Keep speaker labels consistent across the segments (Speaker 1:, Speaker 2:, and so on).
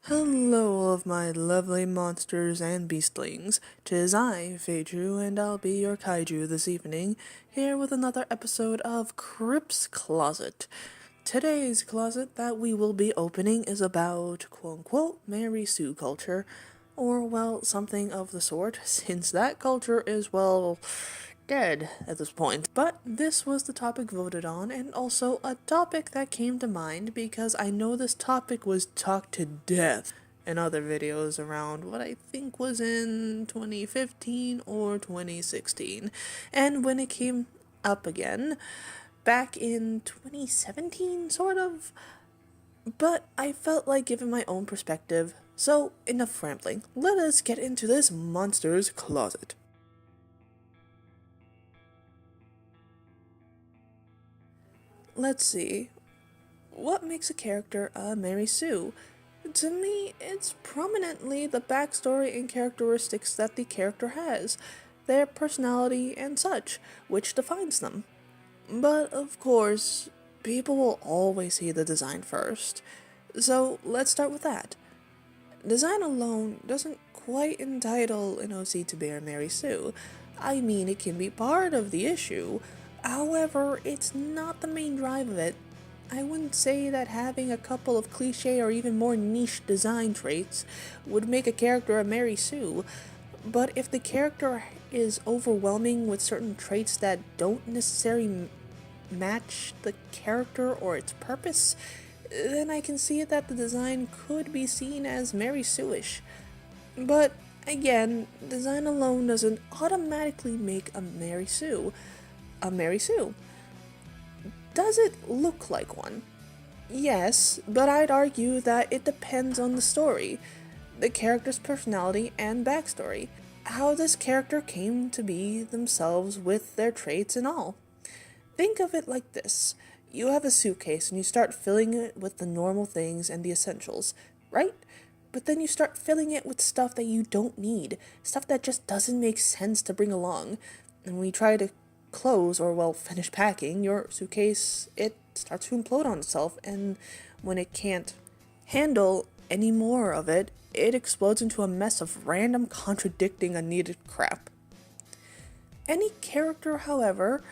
Speaker 1: Hello, all of my lovely monsters and beastlings. 'Tis I, Feiju, and I'll be your kaiju this evening, here with another episode of Crypt's Closet. Today's closet that we will be opening is about, quote-unquote, Mary Sue culture, or, well, something of the sort, since that culture is, well, dead at this point. But this was the topic voted on, and also a topic that came to mind because I know this topic was talked to death in other videos around what I think was in 2015 or 2016. And when it came up again, back in 2017, sort of, but I felt like giving my own perspective. So, enough rambling. Let us get into this monster's closet. Let's see. What makes a character a Mary Sue? To me, it's prominently the backstory and characteristics that the character has, their personality and such, which defines them. But of course, people will always see the design first. So let's start with that. Design alone doesn't quite entitle an OC to bear Mary Sue. I mean, it can be part of the issue. However, it's not the main drive of it. I wouldn't say that having a couple of cliche or even more niche design traits would make a character a Mary Sue, but if the character is overwhelming with certain traits that don't necessarily match the character or its purpose, then I can see that the design could be seen as Mary Sue-ish. But again, design alone doesn't automatically make a Mary Sue a Mary Sue. Does it look like one? Yes, but I'd argue that it depends on the story, the character's personality and backstory, how this character came to be themselves with their traits and all. Think of it like this. You have a suitcase and you start filling it with the normal things and the essentials, right? But then you start filling it with stuff that you don't need, stuff that just doesn't make sense to bring along. And when you try to close or, well, finish packing your suitcase, it starts to implode on itself, and when it can't handle any more of it, it explodes into a mess of random contradicting unneeded crap. Any character, however,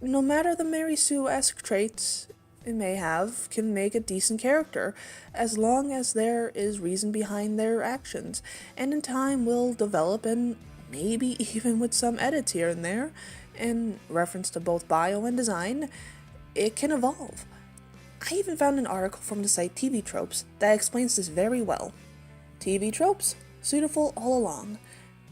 Speaker 1: no matter the Mary Sue-esque traits it may have, can make a decent character, as long as there is reason behind their actions, and in time will develop, and maybe even with some edits here and there, in reference to both bio and design, it can evolve. I even found an article from the site TV Tropes that explains this very well. TV Tropes? Suitable all along.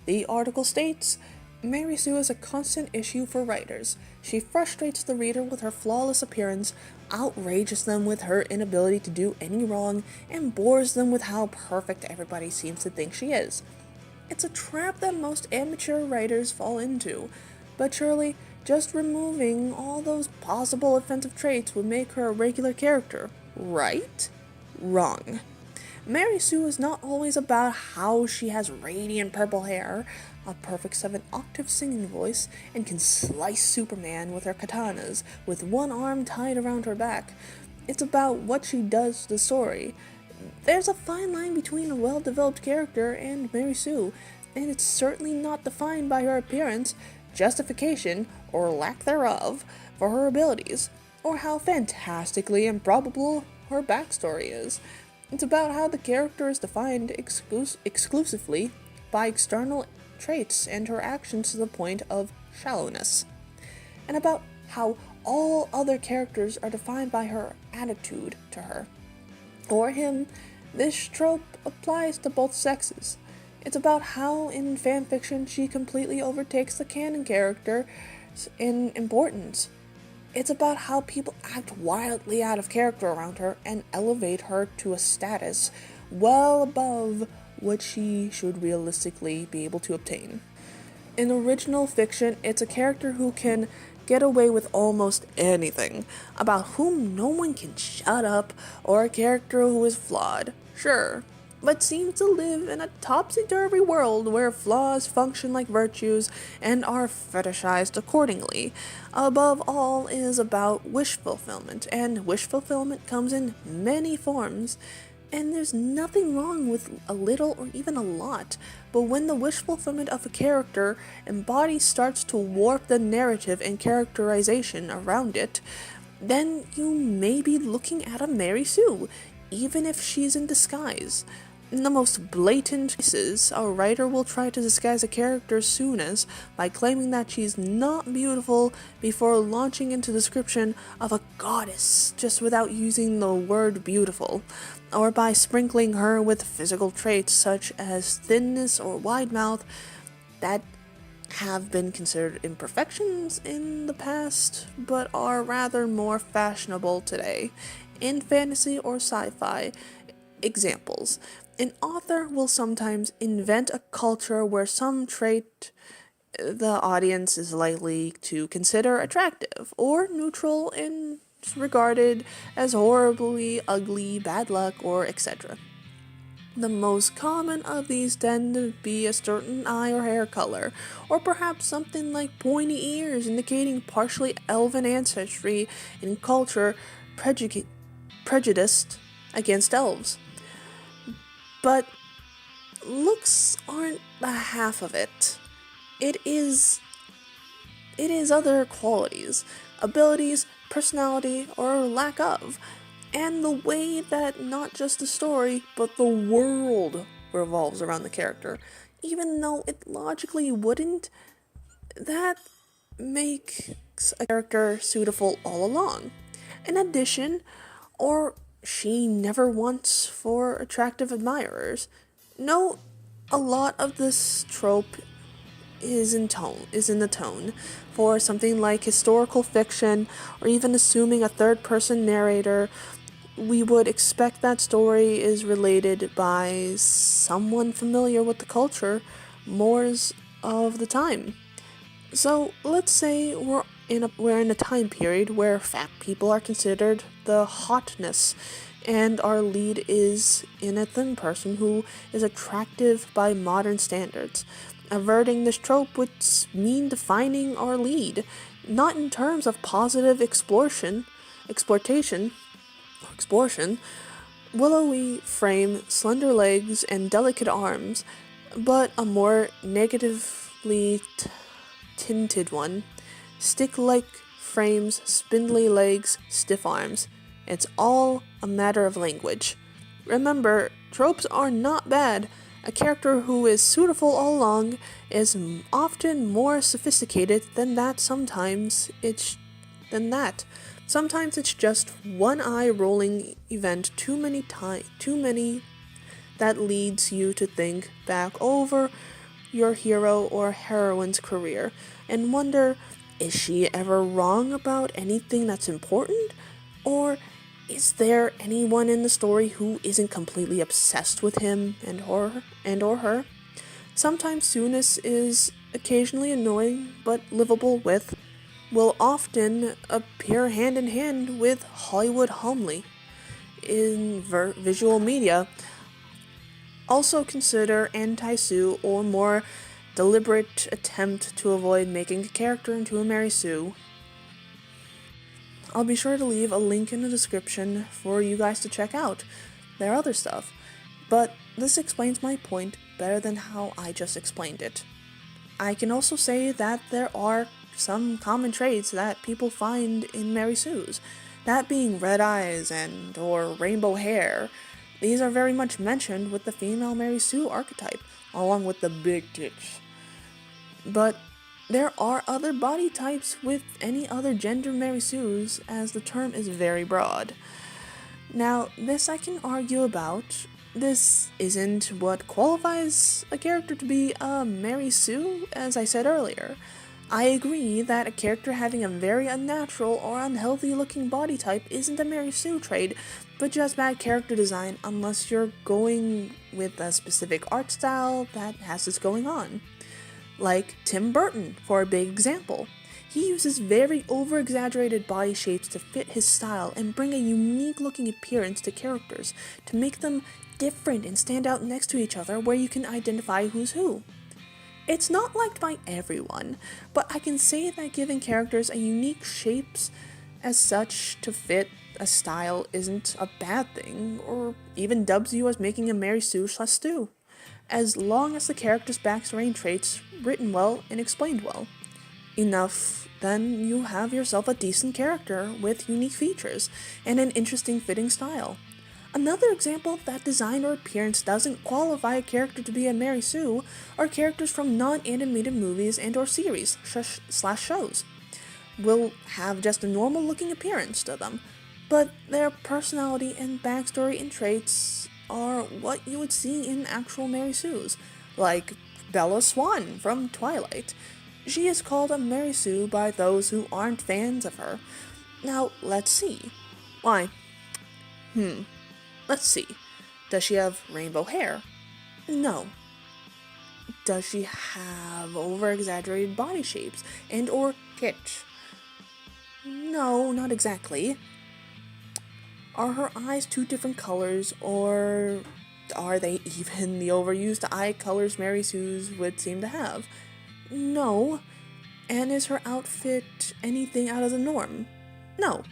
Speaker 1: The article states, Mary Sue is a constant issue for writers. She frustrates the reader with her flawless appearance, outrages them with her inability to do any wrong, and bores them with how perfect everybody seems to think she is. It's a trap that most amateur writers fall into, but surely just removing all those possible offensive traits would make her a regular character, right? Wrong. Mary Sue is not always about how she has radiant purple hair, a perfect 7-octave singing voice, and can slice Superman with her katanas with one arm tied around her back. It's about what she does to the story. There's a fine line between a well-developed character and Mary Sue, and it's certainly not defined by her appearance, justification, or lack thereof, for her abilities, or how fantastically improbable her backstory is. It's about how the character is defined exclusively by external traits and her actions to the point of shallowness, and about how all other characters are defined by her attitude to her, or him. This trope applies to both sexes. It's about how in fanfiction she completely overtakes the canon character in importance. It's about how people act wildly out of character around her and elevate her to a status well above what she should realistically be able to obtain. In original fiction, it's a character who can get away with almost anything, about whom no one can shut up, or a character who is flawed, sure, but seems to live in a topsy-turvy world where flaws function like virtues and are fetishized accordingly. Above all is about wish fulfillment, and wish fulfillment comes in many forms. And there's nothing wrong with a little or even a lot, but when the wish fulfillment of a character and body starts to warp the narrative and characterization around it, then you may be looking at a Mary Sue, even if she's in disguise. In the most blatant cases, a writer will try to disguise a character's sooness by claiming that she's not beautiful before launching into description of a goddess just without using the word beautiful, or by sprinkling her with physical traits such as thinness or wide mouth that have been considered imperfections in the past, but are rather more fashionable today. In fantasy or sci-fi, examples. An author will sometimes invent a culture where some trait the audience is likely to consider attractive or neutral and regarded as horribly ugly, bad luck, or etc. The most common of these tend to be a certain eye or hair color, or perhaps something like pointy ears indicating partially elven ancestry and culture prejudiced against elves. But looks aren't the half of it. It is other qualities, abilities, personality, or lack of, and the way that not just the story, but the world revolves around the character. Even though it logically wouldn't, that makes a character suitable all along. In addition, or she never wants for attractive admirers. No, a lot of this trope is in the tone for something like historical fiction or even assuming a third person narrator. We would expect that story is related by someone familiar with the culture more of the time. So let's say we're in a time period where fat people are considered the hotness, and our lead is in a thin person who is attractive by modern standards. Averting this trope would mean defining our lead, not in terms of positive exploitation, willowy frame, slender legs, and delicate arms, but a more negatively tinted one. Stick-like frames, spindly legs, stiff arms. It's all a matter of language. Remember, tropes are not bad. A character who is suitable all along is often more sophisticated than that. Sometimes it's just one eye rolling event too many that leads you to think back over your hero or heroine's career and wonder, is she ever wrong about anything that's important? Or is there anyone in the story who isn't completely obsessed with him and or her? Sometimes sooness is occasionally annoying but livable with, will often appear hand in hand with Hollywood homely in visual media. Also consider anti-Sue or more deliberate attempt to avoid making a character into a Mary Sue. I'll be sure to leave a link in the description for you guys to check out their other stuff, but this explains my point better than how I just explained it. I can also say that there are some common traits that people find in Mary Sue's, that being red eyes and or rainbow hair. These are very much mentioned with the female Mary Sue archetype, along with the big tits. But there are other body types with any other gender Mary Sue's, as the term is very broad. Now, this I can argue about. This isn't what qualifies a character to be a Mary Sue, as I said earlier. I agree that a character having a very unnatural or unhealthy looking body type isn't a Mary Sue trait, but just bad character design unless you're going with a specific art style that has this going on. Like Tim Burton, for a big example. He uses very over-exaggerated body shapes to fit his style and bring a unique looking appearance to characters to make them different and stand out next to each other where you can identify who's who. It's not liked by everyone, but I can say that giving characters a unique shapes as such to fit a style isn't a bad thing, or even dubs you as making a Mary Sue/Stew, as long as the character's backstory and traits written well and explained well. Enough, then you have yourself a decent character with unique features and an interesting fitting style. Another example that design or appearance doesn't qualify a character to be a Mary Sue are characters from non-animated movies and or series slash shows. Will have just a normal looking appearance to them, but their personality and backstory and traits are what you would see in actual Mary Sues, like Bella Swan from Twilight. She is called a Mary Sue by those who aren't fans of her. Now, let's see. Why? Let's see. Does she have rainbow hair? No. Does she have over-exaggerated body shapes and or kitsch? No, not exactly. Are her eyes two different colors, or are they even the overused eye colors Mary Sue's would seem to have? No. And is her outfit anything out of the norm? No.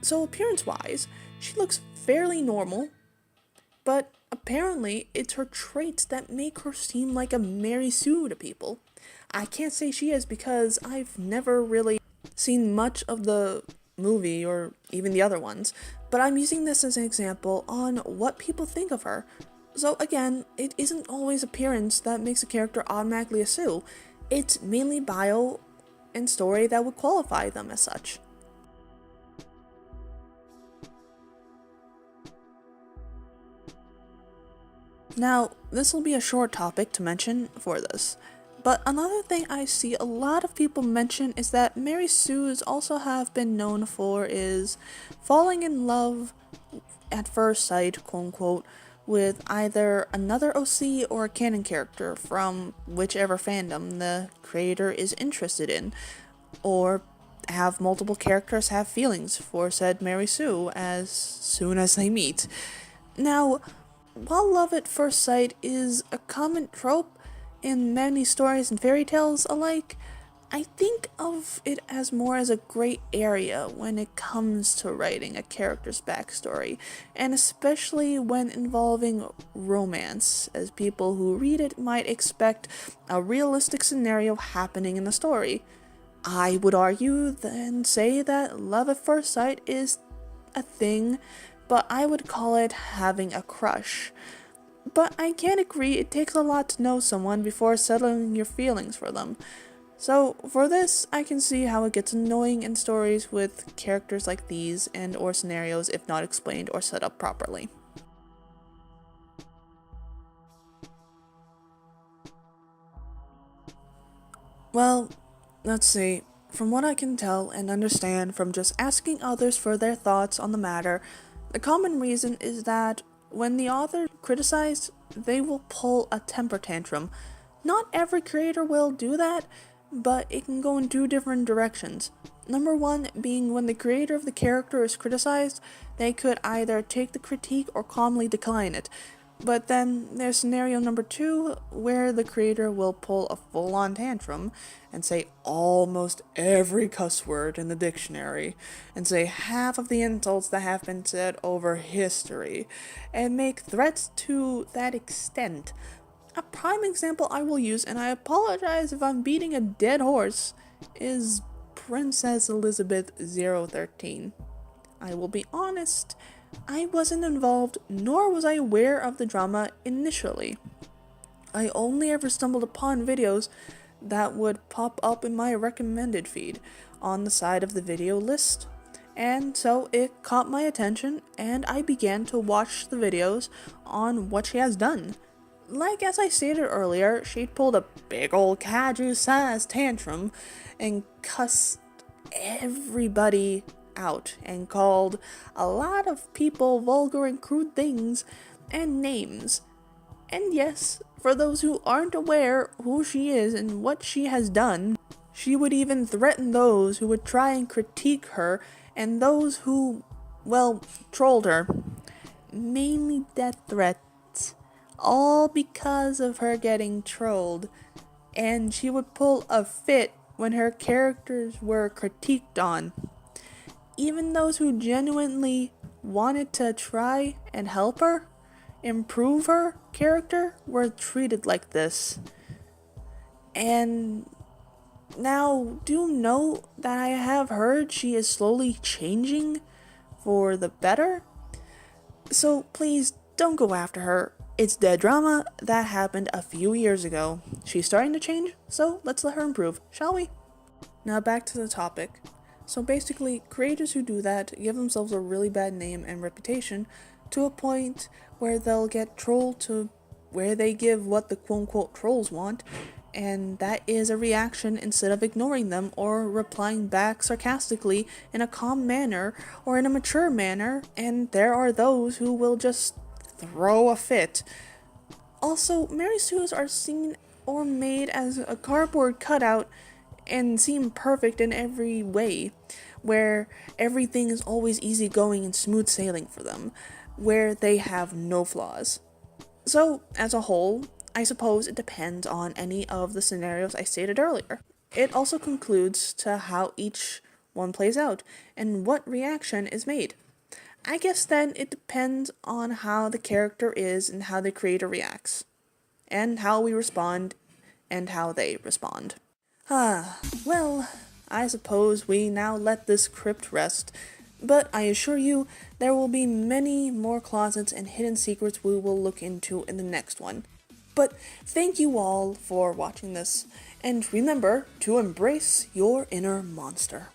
Speaker 1: So appearance-wise, she looks fairly normal, but apparently it's her traits that make her seem like a Mary Sue to people. I can't say she is because I've never really seen much of the movie or even the other ones, but I'm using this as an example on what people think of her. So again, it isn't always appearance that makes a character automatically a Sue. It's mainly bio and story that would qualify them as such. Now, this will be a short topic to mention for this, but another thing I see a lot of people mention is that Mary Sues also have been known for is falling in love at first sight, quote unquote, with either another OC or a canon character from whichever fandom the creator is interested in, or have multiple characters have feelings for said Mary Sue as soon as they meet. Now, while love at first sight is a common trope in many stories and fairy tales alike, I think of it as more as a gray area when it comes to writing a character's backstory, and especially when involving romance, as people who read it might expect a realistic scenario happening in the story. I would argue and say that love at first sight is a thing, but I would call it having a crush. But I can agree it takes a lot to know someone before settling your feelings for them. So for this, I can see how it gets annoying in stories with characters like these and or scenarios if not explained or set up properly. Well, let's see. From what I can tell and understand from just asking others for their thoughts on the matter, the common reason is that when the author criticized, they will pull a temper tantrum. Not every creator will do that, but it can go in two different directions. Number one being when the creator of the character is criticized, they could either take the critique or calmly decline it. But then there's scenario number two, where the creator will pull a full-on tantrum and say almost every cuss word in the dictionary, and say half of the insults that have been said over history, and make threats to that extent. A prime example I will use, and I apologize if I'm beating a dead horse, is Princess Elizabeth 013. I will be honest, I wasn't involved, nor was I aware of the drama initially. I only ever stumbled upon videos that would pop up in my recommended feed on the side of the video list. And so it caught my attention, and I began to watch the videos on what she has done. Like as I stated earlier, she'd pulled a big ol' kaiju-sized tantrum and cussed everybody out and called a lot of people vulgar and crude things and names. And yes, for those who aren't aware who she is and what she has done, she would even threaten those who would try and critique her and those who, well, trolled her. Mainly death threats. All because of her getting trolled. And she would pull a fit when her characters were critiqued on. even those who genuinely wanted to try and help her, improve her character, were treated like this. And now, do know that I have heard she is slowly changing for the better? So please don't go after her. It's dead drama that happened a few years ago. She's starting to change, so let's let her improve, shall we? Now back to the topic. So basically, creators who do that give themselves a really bad name and reputation to a point where they'll get trolled to where they give what the quote-unquote trolls want, and that is a reaction instead of ignoring them or replying back sarcastically in a calm manner or in a mature manner, and there are those who will just throw a fit. Also, Mary Sue's are seen or made as a cardboard cutout and seem perfect in every way, where everything is always easygoing and smooth sailing for them, where they have no flaws. So, as a whole, I suppose it depends on any of the scenarios I stated earlier. It also concludes to how each one plays out and what reaction is made. I guess then it depends on how the character is and how the creator reacts, and how we respond and how they respond. Well, I suppose we now let this crypt rest, but I assure you there will be many more closets and hidden secrets we will look into in the next one. But thank you all for watching this, and remember to embrace your inner monster.